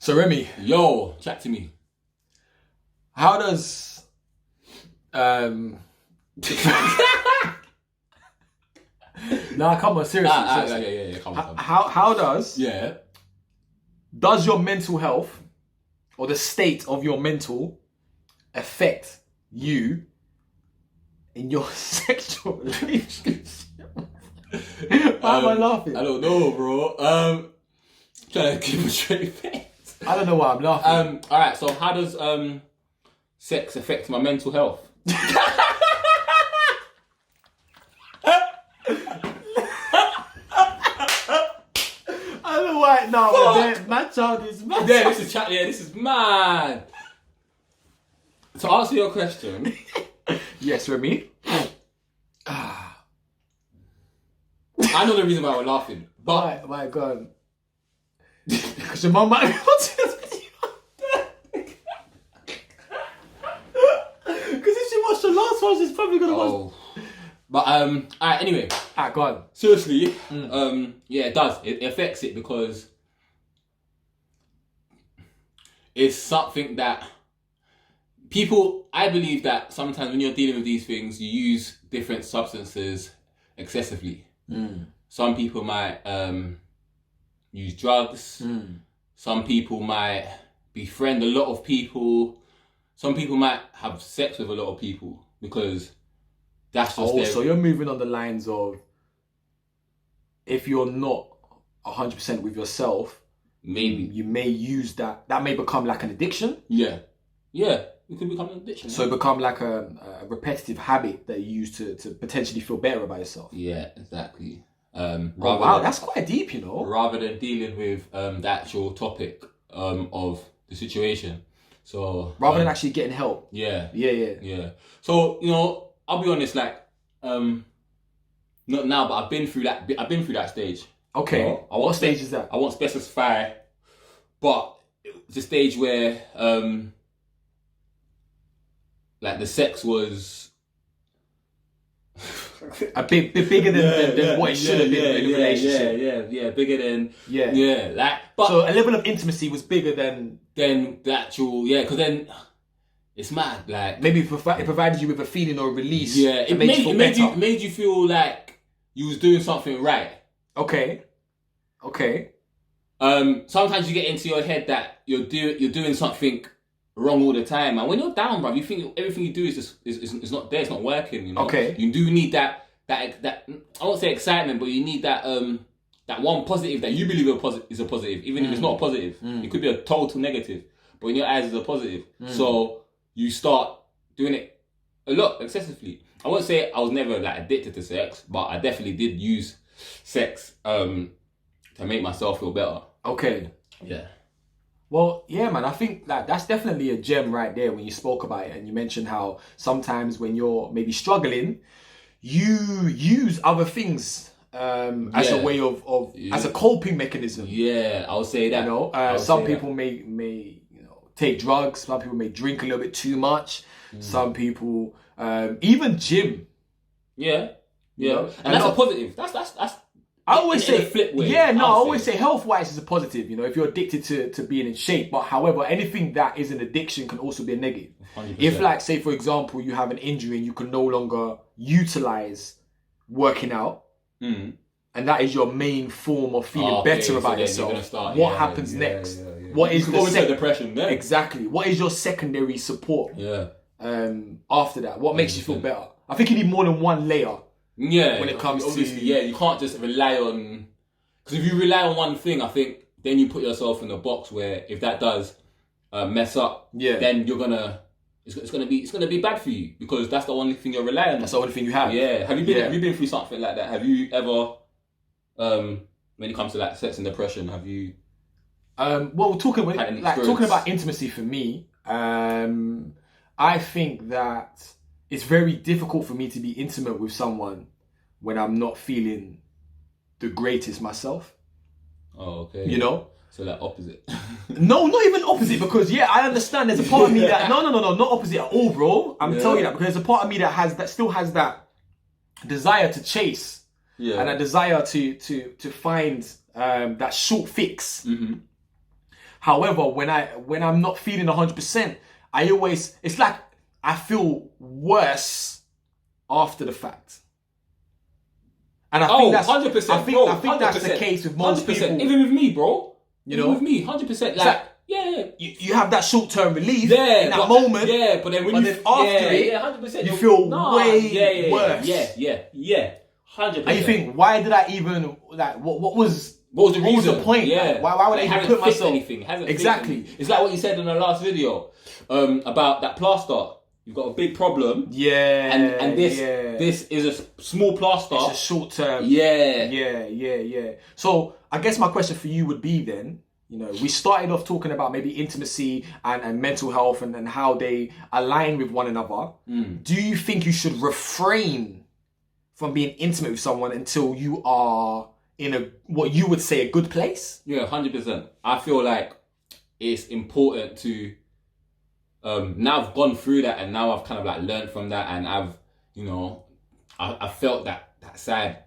So Remy, Yo, chat to me. how does um nah, come on, seriously, seriously. Yeah, come on. How does Yeah. your mental health or the state of your mental affect you in your sexual relationship? Why am I laughing? I don't know, bro. Trying to keep a straight face. I don't know why I'm laughing. Alright, so how does sex affect my mental health? I don't know why. No, my child is mad. Yeah, this is chat. Yeah, this is mad. To answer your question, Yes, Remy. I know the reason why we're laughing, but My God. Because your mum might be watching this video. Because if she watched the last one, she's probably gonna watch. But alright. Anyway, Alright, go on. seriously, yeah, it does. It affects it because it's something that people. I believe that sometimes when you're dealing with these things, you use different substances excessively. Some people might use drugs. Some people might befriend a lot of people. Some people might have sex with a lot of people because that's just their... So you're moving on the lines of if you're not 100% with yourself, maybe you may use that. That may become like an addiction. yeah, it could become an addiction. So it become like a repetitive habit that you use to potentially feel better about yourself. Yeah, exactly. Wow, that's quite deep, you know. Rather than dealing with the actual topic of the situation. So Rather than actually getting help. yeah. So I'll be honest, like not now, but I've been through that stage. Okay. You know, What stage is that? I won't specify, but it's a stage where like the sex was a bit bigger than what it should have been in a relationship. Yeah, bigger than But so a level of intimacy was bigger than the actual because then it's mad. Like maybe it provided you with a feeling or a release. Yeah, it made you feel like you was doing something right. Okay. Sometimes you get into your head that you're doing something wrong all the time, and when you're down, bruv, you think everything you do is not there, it's not working. You know. Okay. You do need that I won't say excitement, but you need that one positive that you believe is a positive, even if it's not a positive. It could be a total negative, but in your eyes it's a positive. So you start doing it a lot excessively. I won't say I was never like addicted to sex, but I definitely did use sex to make myself feel better. Okay. Yeah. Well, yeah, man, I think that's definitely a gem right there when you spoke about it and you mentioned how sometimes when you're maybe struggling, you use other things as a way of as a coping mechanism. Yeah, I'll say that. You know, some people may take drugs, some people may drink a little bit too much, some people even gym. Yeah. You know? And that's a positive. That's I always say flip way. Yeah, no, I always say health wise is a positive, if you're addicted to being in shape. But however, anything that is an addiction can also be a negative. 100%. If like say for example you have an injury and you can no longer utilize working out, and that is your main form of feeling better about yourself, what happens next? What is the depression then? Exactly. What is your secondary support? Yeah. After that, what makes you feel better? I think you need more than one layer. Yeah, when it comes obviously, to you can't just rely on, because if you rely on one thing, I think then you put yourself in a box where if that does mess up, then you're gonna it's gonna be bad for you because that's the only thing you're relying on. That's the only thing you have. Yeah. Have you been through something like that? Have you ever when it comes to like sex and depression, have you? Well, talking about intimacy for me, I think that it's very difficult for me to be intimate with someone when I'm not feeling the greatest myself. Oh, okay. You know? So like opposite. No, not even opposite, because I understand there's a part of me that no, not opposite at all, bro. I'm telling you that because there's a part of me that still has that desire to chase. Yeah. And a desire to find that short fix. However, when I'm not feeling 100%, it's like I feel worse after the fact. And I think that's 100%. I think that's the case with most 100%. people. Even with me, bro. You Even know? with me, 100%. like, Like, yeah. You have that short-term relief Yeah, in that moment. Yeah, but then when after it, 100%, you feel way worse. Yeah, 100%. And you think, why did I even what was What was the point? Yeah. Like, why would I even put myself? Anything? Exactly. It's like what you said in the last video about that plaster. You've got a big problem. Yeah. And this is a small plaster. It's a short term. Yeah. So I guess my question for you would be then, you know, we started off talking about maybe intimacy and mental health and how they align with one another. Do you think you should refrain from being intimate with someone until you are in what you would say a good place? Yeah, 100%. I feel like it's important to now I've gone through that and now I've kind of like learned from that and I've, you know, I felt that side.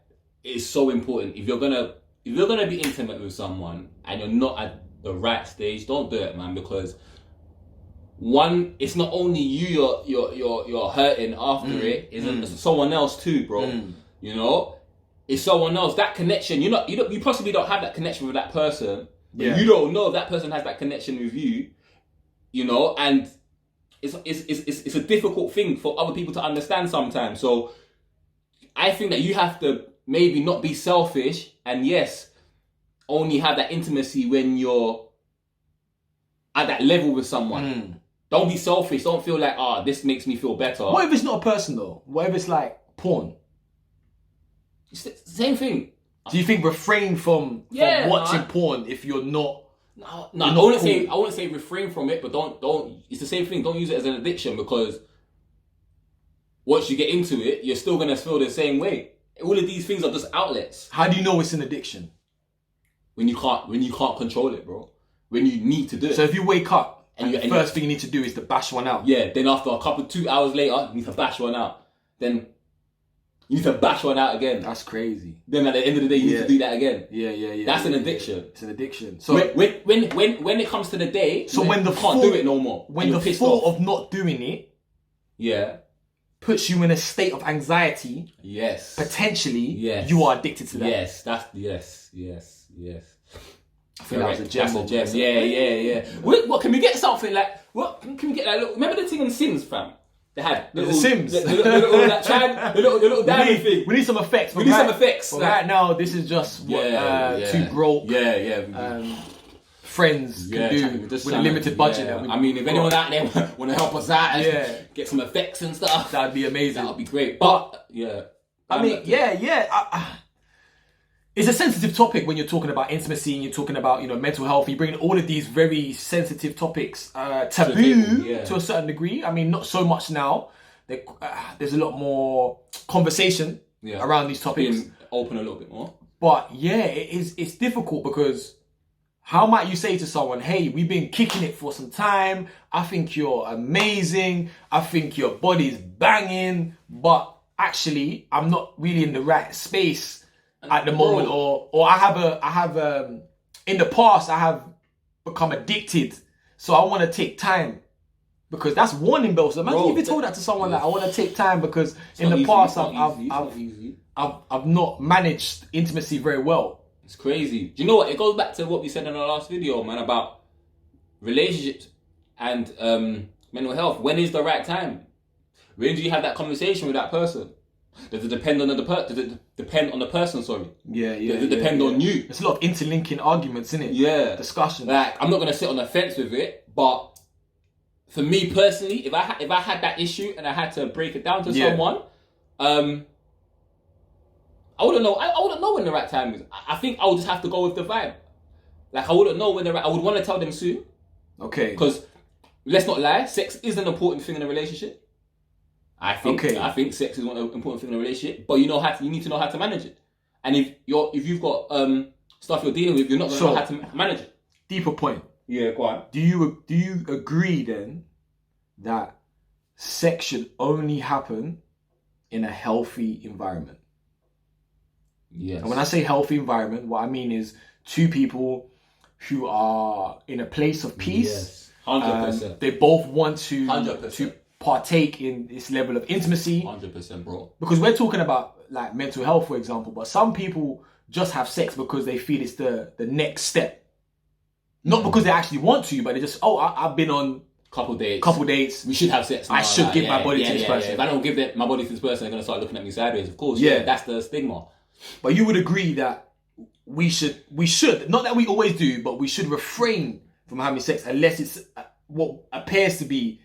It's so important. If you're gonna be intimate with someone and you're not at the right stage, don't do it, man, because one, it's not only you you're hurting after it, it's someone else too, bro. You know? It's someone else. That connection, you possibly don't have that connection with that person, but you don't know if that person has that connection with you, you know, and it's a difficult thing for other people to understand sometimes. So I think that you have to maybe not be selfish and yes, only have that intimacy when you're at that level with someone. Don't be selfish. Don't feel like, this makes me feel better. What if it's not a person though? What if it's like porn? It's the same thing. Do you think refrain from watching porn if you're not? No, I wouldn't say refrain from it, but don't. It's the same thing. Don't use it as an addiction because once you get into it, you're still gonna feel the same way. All of these things are just outlets. How do you know it's an addiction? When you can't control it, bro. When you need to do it. So if you wake up and the first thing you need to do is to bash one out. Yeah. Then after 2 hours later, you need to bash one out. Then you need to bash one out again. That's crazy. Then at the end of the day, you need to do that again. Yeah. That's an addiction. It's an addiction. So when it comes to the day, so when the can't do it no more. When the thought of not doing it, puts you in a state of anxiety. Yes. Potentially, you are addicted to that. Yes. I think that was a gem. That's a gem. Yeah. What can we get something like? What can we get like? Remember the thing in Sims, fam? They had the Sims. The little diamond thing. We need some effects. We need some effects. But right now, this is just what two broke friends can do with a limited budget. I mean, if anyone out there want to help us out and get some effects and stuff, that'd be amazing. That'd be great. But I mean, it's a sensitive topic when you're talking about intimacy and you're talking about, you know, mental health. You bring all of these very sensitive topics, taboo to a certain degree. I mean, not so much now. There's a lot more conversation around these topics. Being open a little bit more. But it's difficult because how might you say to someone, hey, we've been kicking it for some time. I think you're amazing. I think your body's banging. But actually, I'm not really in the right space at the moment, or I have in the past I have become addicted, so I want to take time because that's warning bells. Imagine if you told that to someone that I want to take time because in the past I've not managed intimacy very well. It's crazy. Do you know what? It goes back to what we said in our last video, man, about relationships and mental health. When is the right time? When do you have that conversation with that person? Does it depend on the person? Sorry. Yeah. Does it depend on you? There's a lot of interlinking arguments, isn't it? Yeah. Discussion. Like, I'm not gonna sit on the fence with it, but for me personally, if I had that issue and I had to break it down to someone, I wouldn't know. I wouldn't know when the right time is. I think I would just have to go with the vibe. Like, I wouldn't know when I would want to tell them soon. Okay. Because let's not lie, sex is an important thing in a relationship. I think sex is one important thing in a relationship, but you need to know how to manage it. And if you've got stuff you're dealing with, you're not going to know how to manage it. Deeper point. Yeah, go on. Do you agree then that sex should only happen in a healthy environment? Yes. And when I say healthy environment, what I mean is two people who are in a place of peace. Yes. 100%. They both want to 100%. partake in this level of intimacy. 100%, bro. Because we're talking about like mental health, for example, but some people just have sex because they feel it's the next step. Not because they actually want to, but they just, I've been on couple dates. We should have sex now. I should give my body to this person. If I don't give my body to this person, they're going to start looking at me sideways, of course. Yeah, that's the stigma. But you would agree that we should, not that we always do, but we should refrain from having sex unless it's what appears to be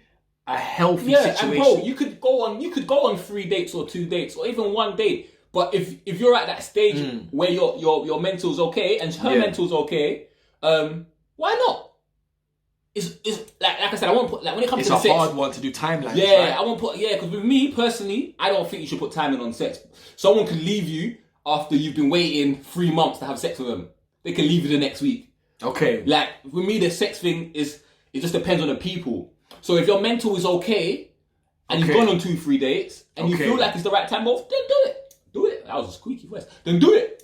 a healthy situation. And bro, you could go on 3 dates or 2 dates or even 1 date. But if you're at that stage where your mental's okay and her mental's okay, why not? It's like I said, I won't put when it comes to sex. It's a hard one to do timelines. Yeah, right? I won't put because with me personally, I don't think you should put time in on sex. Someone could leave you after you've been waiting 3 months to have sex with them. They can leave you the next week. Okay. Like with me, the sex thing it just depends on the people. So if your mental is okay and you've gone on 2-3 dates and you feel like it's the right time, well, then do it. Do it. That was a squeaky voice. Then do it.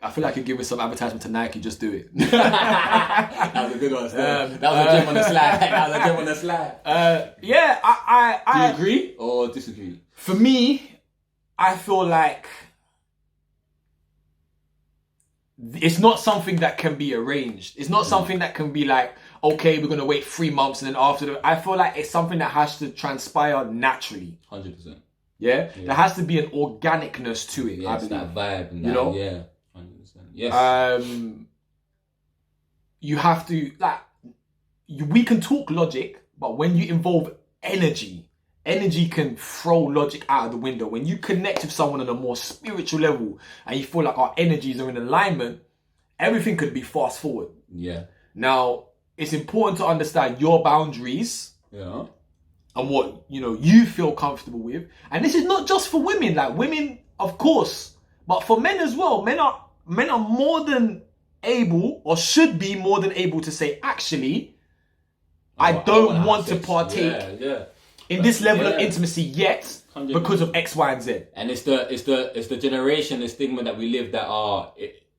I feel like you're giving some advertisement to Nike. Just do it. That was a good one. That was a gem on the slide. Yeah, I Do you agree or disagree? For me, I feel like it's not something that can be arranged. It's not something that can be like, okay, we're gonna wait 3 months and then after. I feel like it's something that has to transpire naturally. 100%. Yeah, there has to be an organicness to it. Yeah, I believe. that vibe, and you know, 100%. Yes. You have to we can talk logic, but when you involve energy can throw logic out of the window. When you connect with someone on a more spiritual level and you feel like our energies are in alignment, everything could be fast forward. Yeah. Now, it's important to understand your boundaries. Yeah. And what, you feel comfortable with. And this is not just for women. Like women, of course, but for men as well. Men are more than able, or should be more than able, to say, actually, I don't want to partake in this level of intimacy yet 100%. Because of X, Y, and Z. And it's the generation, the stigma that we live that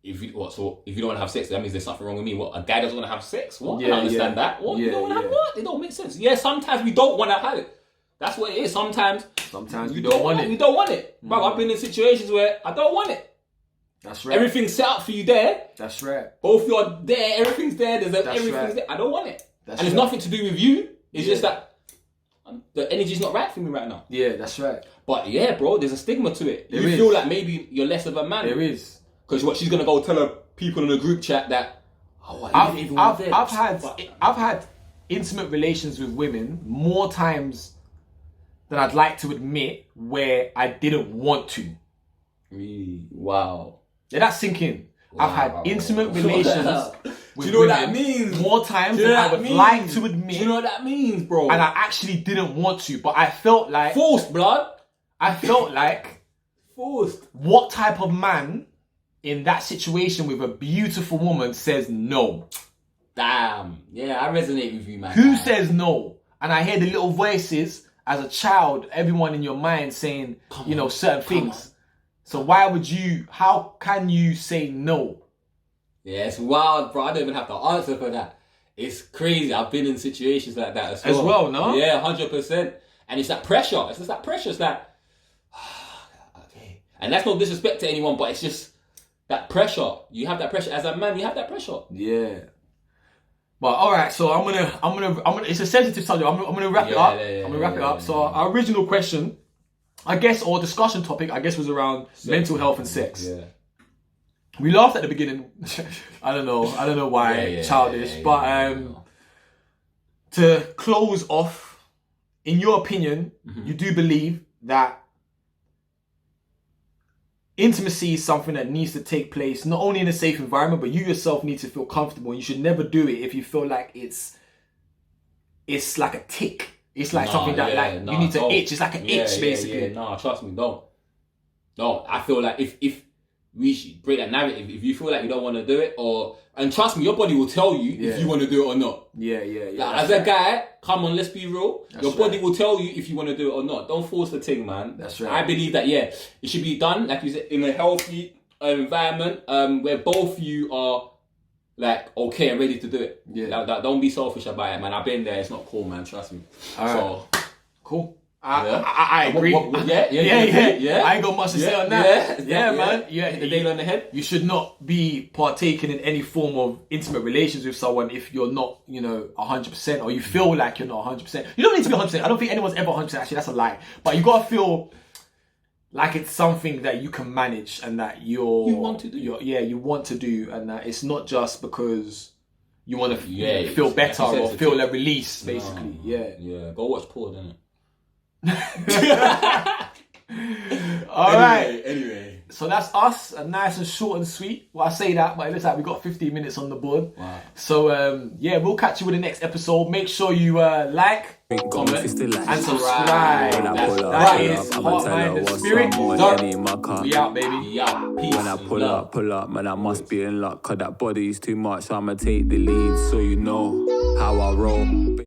if you don't want to have sex, that means there's something wrong with me. What, a guy doesn't want to have sex? What? I don't understand that. What? You don't want to have what? It don't make sense. Yeah, sometimes we don't want to have it. That's what it is. Sometimes we don't want it. We don't want it. Bro, I've been in situations where I don't want it. That's right. Everything's set up for you there. That's right. Both you're there, everything's there, everything's there. I don't want it. And it's nothing to do with you. It's just that the energy's not right for me right now. Yeah, that's right. But yeah, bro, there's a stigma to it. You feel like maybe you're less of a man. There is. Because what, she's gonna go tell her people in the group chat that I've had intimate relations with women more times than I'd like to admit where I didn't want to. Wow. Yeah, that's sinking. Wow. I've had intimate relations with Do you know what that means? More times than I would like to admit. Do you know what that means, bro? And I actually didn't want to, but I felt like forced, blood. I felt like forced. What type of man in that situation with a beautiful woman says no? Damn. Yeah, I resonate with you, man. Who says no? And I hear the little voices as a child, everyone in your mind saying, certain things. So how can you say no? Yeah, it's wild, bro. I don't even have to answer for that. It's crazy. I've been in situations like that as well. As well, no? Yeah, 100%. And it's that pressure. It's just that pressure. It's that, okay. And that's no disrespect to anyone, but it's just that pressure. You have that pressure. As a man, you have that pressure. Yeah. But all right, so I'm gonna. It's a sensitive subject. I'm gonna wrap it up. I'm gonna wrap it up. So our original question, I guess, or discussion topic, I guess, was around mental health and sex. Yeah. We laughed at the beginning. I don't know why, childish. But to close off, in your opinion, you do believe that intimacy is something that needs to take place not only in a safe environment, but you yourself need to feel comfortable. You should never do it if you feel like it's like a tick. It's like something that you need to itch. It's like an itch, basically. No, trust me, don't. I feel like if we should break that narrative. If you feel like you don't want to do it, and trust me, your body will tell you if you want to do it or not. Yeah. Like, as a guy, come on, let's be real. Your body will tell you if you want to do it or not. Don't force the thing, man. That's right. I believe that it should be done, like you said, in a healthy environment where both you are like, okay, I'm ready to do it. Yeah. Don't be selfish about it, man. I've been there. It's not cool, man. Trust me. Alright. Cool. Yeah. I agree. Yeah. I ain't got much to say on that. Yeah, Man. You hit the nail on the head. You should not be partaking in any form of intimate relations with someone if you're not, 100%, or you feel like you're not 100%. You don't need to be 100%. I don't think anyone's ever 100%. Actually, that's a lie. But you gotta feel like it's something that you can manage and that you want to do. You want to do, and that it's not just because you want to feel better like you or said, feel a release, basically. Yeah. Go watch Paul, then. All right. Anyway. So that's us, nice and short and sweet. Well, I say that, but it looks like we got 15 minutes on the board. Wow. So we'll catch you with the next episode. Make sure you like, comment, and subscribe. That is Heart, Mind and Spirit. We out, baby. Yeah. Peace. When I pull up, man, I must be in luck. Cause that body's too much, so I'ma take the lead. So you know how I roll.